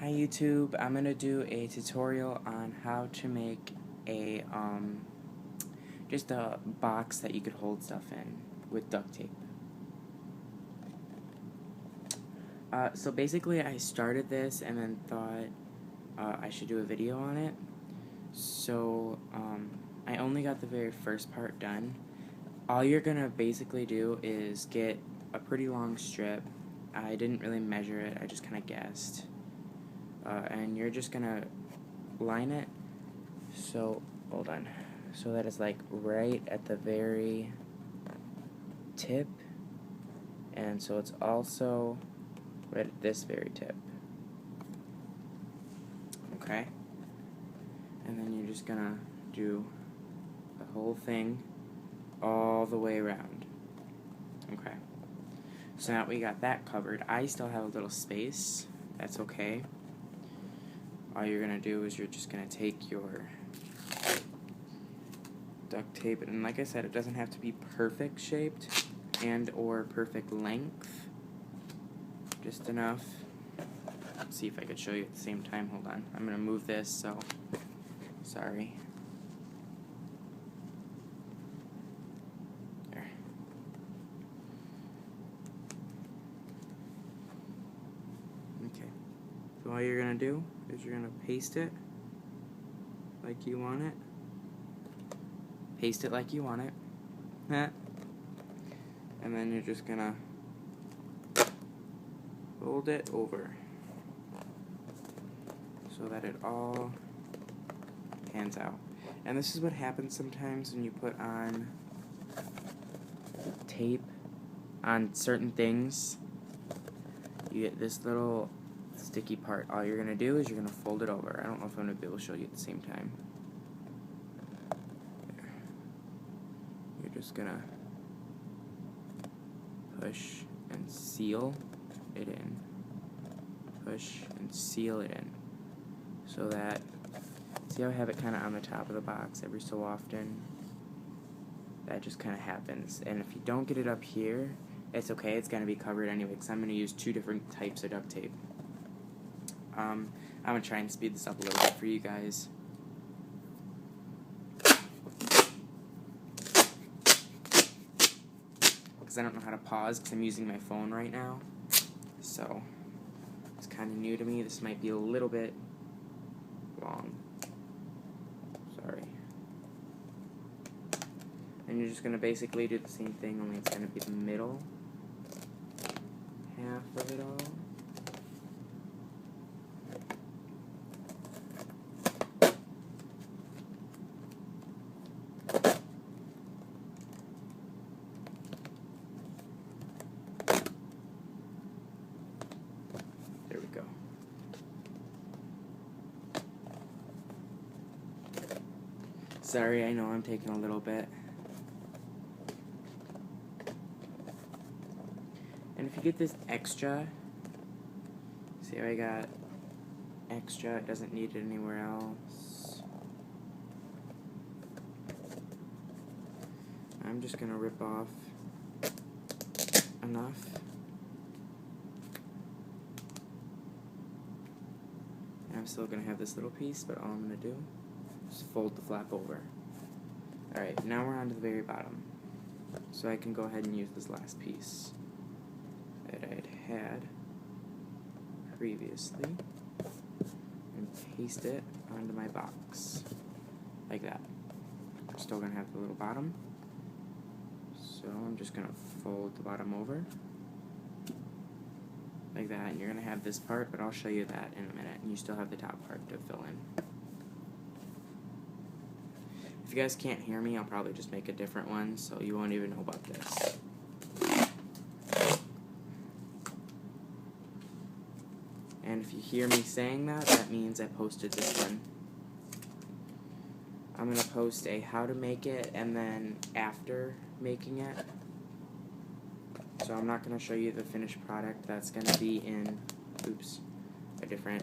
Hi YouTube, I'm going to do a tutorial on how to make a, just a box that you could hold stuff in with duct tape. So basically I started this and then thought I should do a video on it. So I only got the very first part done. All you're going to basically do is get a pretty long strip. I didn't really measure it, I just kind of guessed. And you're just gonna line it so, hold on, so that it's like right at the very tip, and so it's also right at this very tip. Okay? And then you're just gonna do the whole thing all the way around. Okay. So now we got that covered. I still have a little space. That's okay. All you're going to do is you're just going to take your duct tape, and like I said, it doesn't have to be perfect shaped and or perfect length. Just enough. Let's see if I could show you at the same time. Hold on. I'm going to move this, so sorry. There. Okay. So all you're going to do is you're going to paste it like you want it. Paste it like you want it. And then you're just going to fold it over so that it all pans out. And this is what happens sometimes when you put on tape on certain things. You get this little sticky part. All you're going to do is you're going to fold it over. I don't know if I'm going to be able to show you at the same time. There. You're just going to push and seal it in. Push and seal it in. So that, see how I have it kind of on the top of the box every so often? That just kind of happens. And if you don't get it up here, it's okay, it's going to be covered anyway, because I'm going to use two different types of duct tape. I'm going to try and speed this up a little bit for you guys. Because I don't know how to pause, because I'm using my phone right now. So, it's kind of new to me. This might be a little bit long. Sorry. And you're just going to basically do the same thing, only it's going to be the middle half of it all. There we go. Sorry, I know I'm taking a little bit. And if you get this extra, see how I got extra, it doesn't need it anywhere else. I'm just going to rip off enough. And I'm still going to have this little piece, but all I'm going to do is fold the flap over. Alright, now we're on to the very bottom. So I can go ahead and use this last piece that I had previously and paste it onto my box like that. We're still going to have the little bottom, so I'm just going to fold the bottom over like that, and you're going to have this part, but I'll show you that in a minute, and you still have the top part to fill in. If you guys can't hear me, I'll probably just make a different one, so you won't even know about this. And if you hear me saying that, that means I posted this one. I'm going to post a how to make it and then after making it. So I'm not going to show you the finished product. That's going to be in, a different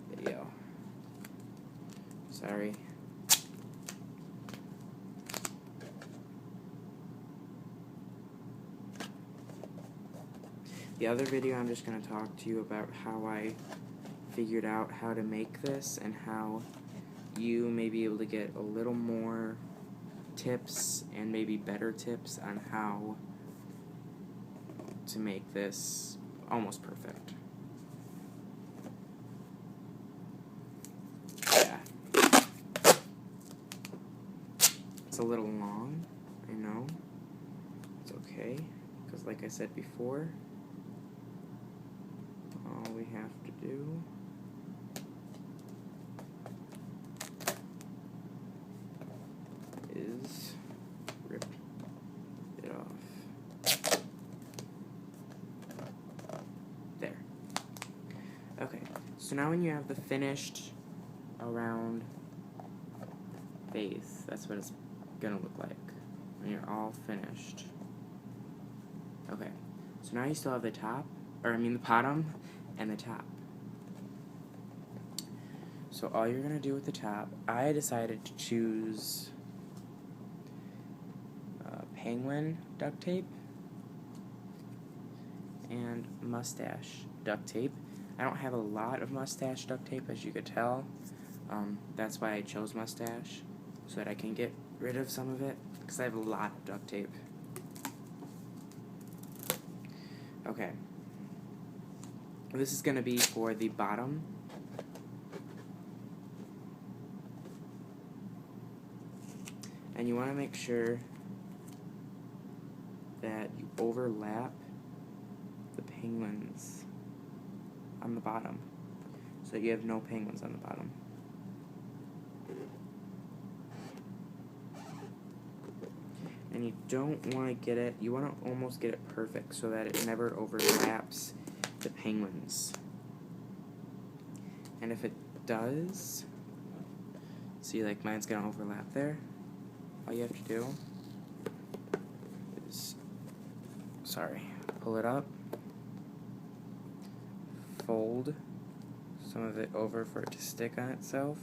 video. Sorry. The other video, I'm just going to talk to you about how I figured out how to make this and how you may be able to get a little more tips and maybe better tips on how to make this almost perfect. Yeah. It's a little long, I know. It's okay, because like I said before, all we have to do is rip it off. There. Okay, so now when you have the finished around base, that's what it's gonna look like when you're all finished. Okay, so now you still have the top, or I mean the bottom and the top. So all you're gonna do with the top, I decided to choose penguin duct tape and mustache duct tape. I don't have a lot of mustache duct tape, as you could tell. That's why I chose mustache, so that I can get rid of some of it, because I have a lot of duct tape. Okay. This is going to be for the bottom. And you want to make sure that you overlap the penguins on the bottom, so that you have no penguins on the bottom. And you don't want to get it, you want to almost get it perfect so that it never overlaps the penguins. And if it does, see, like mine's going to overlap there, all you have to do is, pull it up, fold some of it over for it to stick on itself,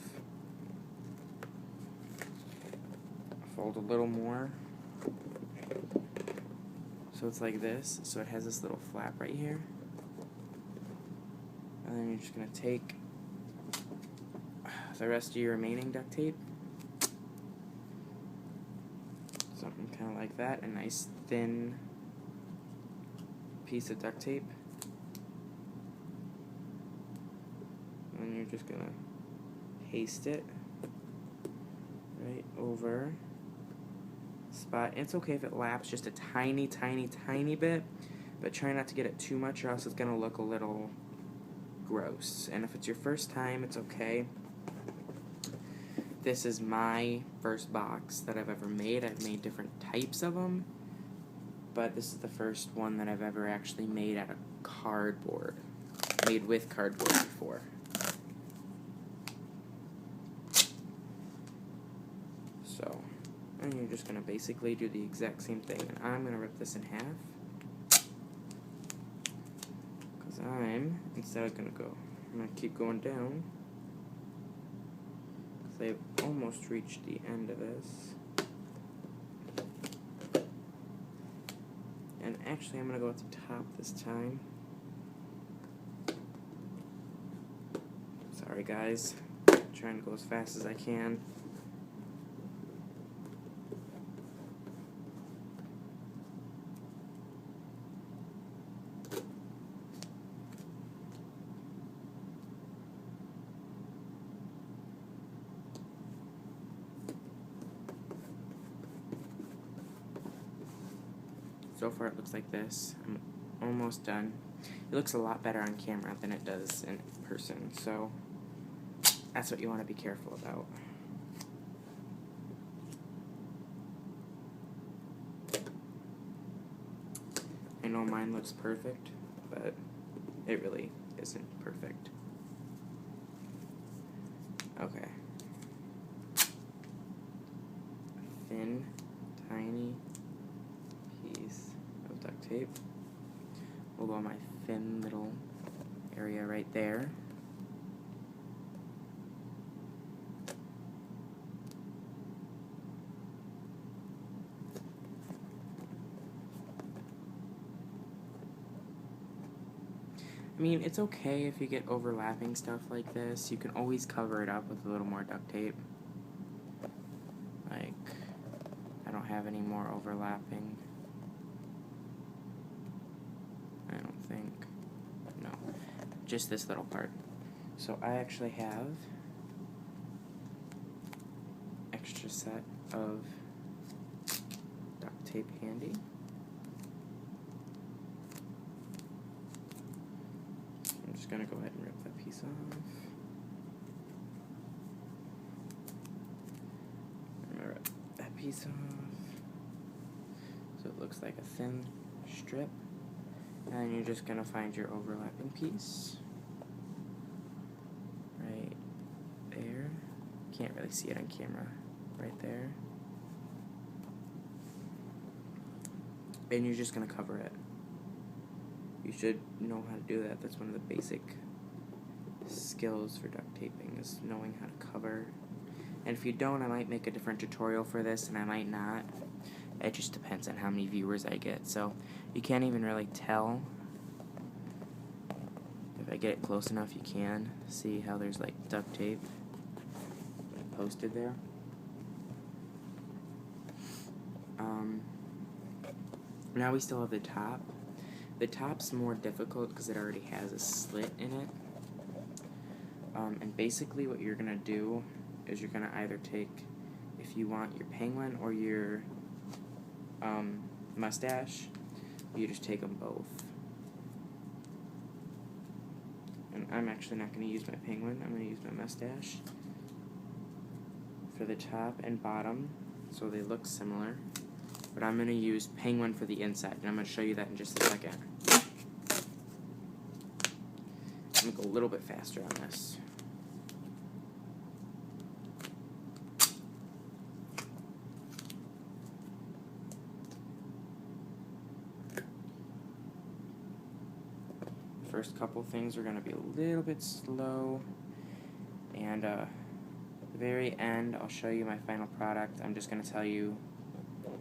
fold a little more, so it's like this, so it has this little flap right here, and then you're just going to take the rest of your remaining duct tape, something kind of like that, a nice thin piece of duct tape, and you're just going to paste it right over spot. And it's okay if it laps just a tiny, tiny, tiny bit, but try not to get it too much or else it's going to look a little gross. And if it's your first time, it's okay. This is my first box that I've ever made. I've made different types of them, but this is the first one that I've ever actually made out of cardboard. Made with cardboard before. So, and you're just going to basically do the exact same thing. And I'm going to rip this in half, because I'm going to keep going down, because I've almost reached the end of this. And actually, I'm going to go at the top this time. Sorry, guys. I'm trying to go as fast as I can. So far it looks like this. I'm almost done. It looks a lot better on camera than it does in person, so that's what you want to be careful about. I know mine looks perfect, but it really isn't perfect. Okay. Thin, tiny piece of duct tape. We'll go on my thin little area right there. I mean, it's okay if you get overlapping stuff like this. You can always cover it up with a little more duct tape. Like, I don't have any more overlapping. I don't think. No. Just this little part. So I actually have extra set of duct tape handy. I'm just gonna go ahead and rip that piece off. I'm gonna rip that piece off so it looks like a thin strip. And you're just gonna find your overlapping piece right there. Can't really see it on camera. Right there. And you're just gonna cover it. You should know how to do that. That's one of the basic skills for duct taping, is knowing how to cover. And if you don't, I might make a different tutorial for this, and I might not. It just depends on how many viewers I get. So you can't even really tell. If I get it close enough, you can see how there's like duct tape posted there. Now we still have the top. The top's more difficult because it already has a slit in it. And basically what you're going to do is you're going to either take, if you want your penguin or your mustache, you just take them both. And I'm actually not going to use my penguin, I'm going to use my mustache for the top and bottom, so they look similar. But I'm going to use penguin for the inside, and I'm going to show you that in just a second. I'm going to go a little bit faster on this. First couple things are going to be a little bit slow, and at the very end I'll show you my final product. I'm just going to tell you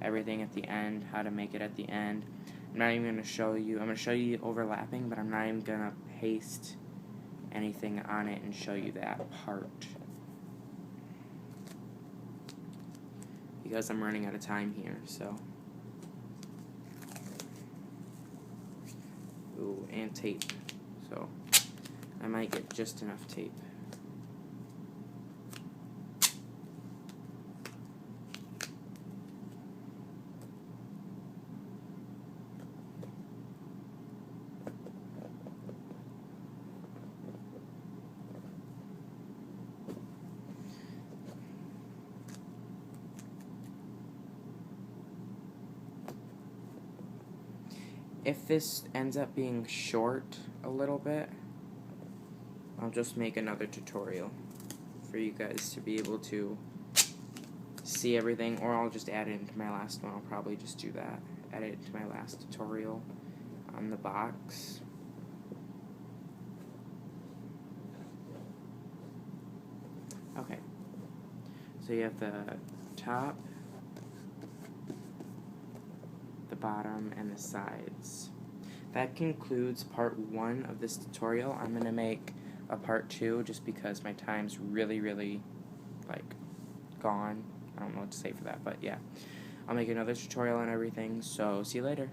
everything at the end, how to make it at the end. I'm not even going to show you, I'm going to show you overlapping, but I'm not even going to paste anything on it and show you that part, because I'm running out of time here. So, ooh, and tape, so I might get just enough tape. If this ends up being short a little bit, I'll just make another tutorial for you guys to be able to see everything, or I'll just add it into my last one. I'll probably just do that. Add it into my last tutorial on the box. Okay. So you have the top, the bottom, and the sides. That concludes part 1 of this tutorial. I'm going to make a part 2 just because my time's really like gone. I don't know what to say for that, but yeah. I'll make another tutorial on everything, so see you later.